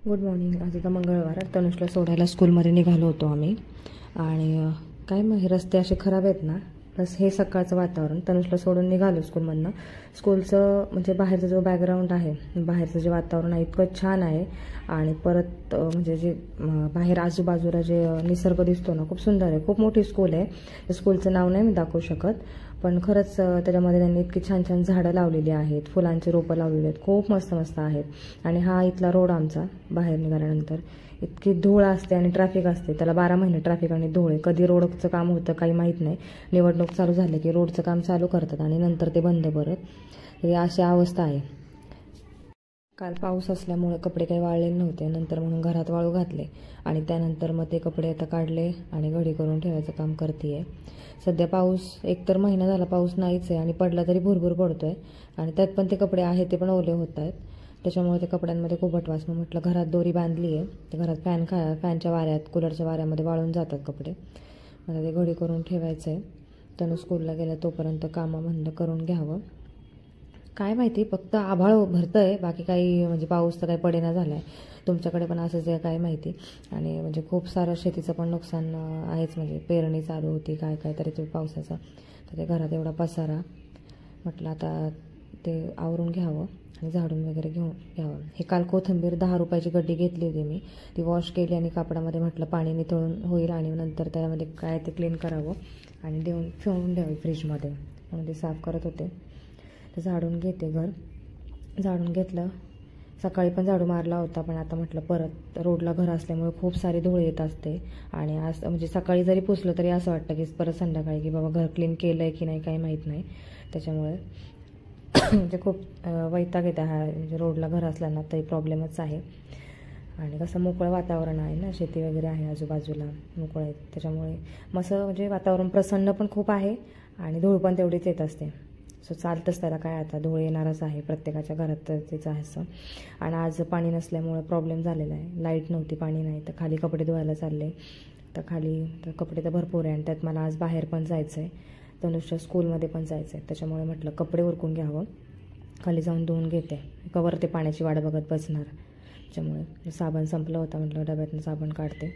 Good morning. आज आता मंगळवार. तनुषला सोडायला स्कूलमध्ये निघालो होतो आम्ही. आणि काय मग हे रस्ते असे खराब आहेत ना, प्लस हे सकाळचं वातावरण. तनुषला सोडून निघालो स्कूलमधनं. स्कूलचं म्हणजे बाहेरचं जो बॅकग्राऊंड आहे, बाहेरचं जे वातावरण आहे इतकं छान आहे. आणि परत म्हणजे जे बाहेर आजूबाजूला जे निसर्ग दिसतो ना, खूप सुंदर आहे. खूप मोठी स्कूल आहे. स्कूलचं नाव नाही मी दाखवू शकत, पण खरंच त्याच्यामध्ये त्यांनी इतकी छान छान झाडं लावलेली आहेत, फुलांची रोपं लावलेली आहेत, खूप मस्त मस्त आहेत. आणि हा इथला रोड आमचा बाहेर निघाल्यानंतर इतकी धूळ असते आणि ट्रॅफिक असते. त्याला 12 महिने ट्रॅफिक आणि धूळ आहे. कधी रोडचं काम होतं काही माहीत नाही. निवडणूक चालू झाली की रोडचं काम चालू करतात आणि नंतर ते बंद परत. ही अशी अवस्था आहे. काल पाऊस असल्यामुळे कपडे काही वाळलेले नव्हते. नंतर म्हणून घरात वाळू घातले आणि त्यानंतर मग ते कपडे आता काढले आणि घडी करून ठेवायचं काम करते आहे. सध्या पाऊस एकतर महिना झाला पाऊस नाहीच आहे आणि पडला तरी भुरभुर पडतो आहे. आणि त्यात पण ते कपडे आहेत ते पण ओले होत आहेत. त्याच्यामुळे ते कपड्यांमध्ये खूप वास. मग म्हटलं घरात दोरी बांधली आहे, तर घरात फॅनच्या वाऱ्यात कूलरच्या वाऱ्यामध्ये वाळून जातात कपडे. मला ते घडी करून ठेवायचं आहे. तनु स्कूलला गेल्या तोपर्यंत कामं बंद करून घ्यावं. काय माहिती, फक्त आभाळ भरतं आहे, बाकी काही म्हणजे पाऊस तर काही पडेना झाला आहे. तुमच्याकडे पण असंच आहे काय माहिती. आणि म्हणजे खूप सारं शेतीचं पण नुकसान आहेच. म्हणजे पेरणी चालू होती काय काय तरी ते पावसाचं, तर ते घरात एवढा पसारा. म्हटलं आता ते आवरून घ्यावं आणि झाडून वगैरे घेऊन घ्यावं. हे काल कोथिंबीर 10 रुपयाची गड्डी घेतली होती मी. ती वॉश केली आणि कापडामध्ये म्हटलं पाणी निथळून होईल आणि नंतर त्यामध्ये काय ते क्लीन करावं आणि ठेवून द्यावी फ्रीजमध्ये. म्हणून ते साफ करत होते. तर झाडून घेते घर. झाडून घेतलं. सकाळी पण झाडू मारला होता, पण आता म्हटलं परत रोडला घर असल्यामुळे खूप सारी धूळ येत असते. आणि आज म्हणजे सकाळी जरी पुसलं तरी असं वाटतं की परत संध्याकाळी की बाबा घर क्लीन केलं आहे की नाही काही माहीत नाही. त्याच्यामुळे म्हणजे खूप वैताग येते. हा म्हणजे रोडला घर असला ना तरी प्रॉब्लेमच आहे. आणि कसं मोकळं वातावरण आहे ना, शेती वगैरे आहे आजूबाजूला, मोकळं आहे. त्याच्यामुळे मस्त म्हणजे वातावरण प्रसन्न पण खूप आहे आणि धूळ पण तेवढीच येत असते. सो चालतंच त्याला, काय आता धूळ येणारच आहे प्रत्येकाच्या घरात, तर तेच आहे असं. आणि आज पाणी नसल्यामुळे प्रॉब्लेम झालेला आहे. लाईट नव्हती, पाणी नाही, तर खाली कपडे धुवायला चालले. तर खाली तर कपडे तर भरपूर आहे आणि त्यात मला आज बाहेर पण जायचं आहे, तनुष्या स्कूलमध्ये पण जायचं आहे. त्याच्यामुळे म्हटलं कपडे उरकून घ्यावं. खाली जाऊन धुवून घेते, कवर ते पाण्याची वाट बघत बसणार. त्याच्यामुळे साबण संपलं होता, म्हटलं डब्यातनं साबण काढते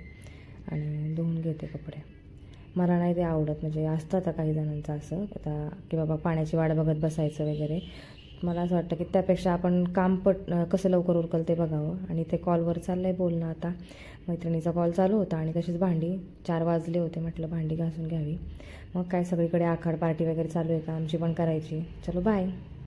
आणि धुवून घेते कपडे. मला नाही ते आवडत, म्हणजे असतं आता काही जणांचं असं आता की बाबा पाण्याची वाट बघत बसायचं वगैरे. मला असं वाटतं की त्यापेक्षा आपण काम कसं लवकर उरकल ते बघावं. आणि ते कॉलवर चाललं आहे बोलणं. आता मैत्रिणीचा कॉल चालू होता आणि तशीच भांडी 4 वाजले होते, म्हटलं भांडी घासून घ्यावी. मग काय सगळीकडे आखाड पार्टी वगैरे चालू आहे का, आमची पण करायची. चलो बाय.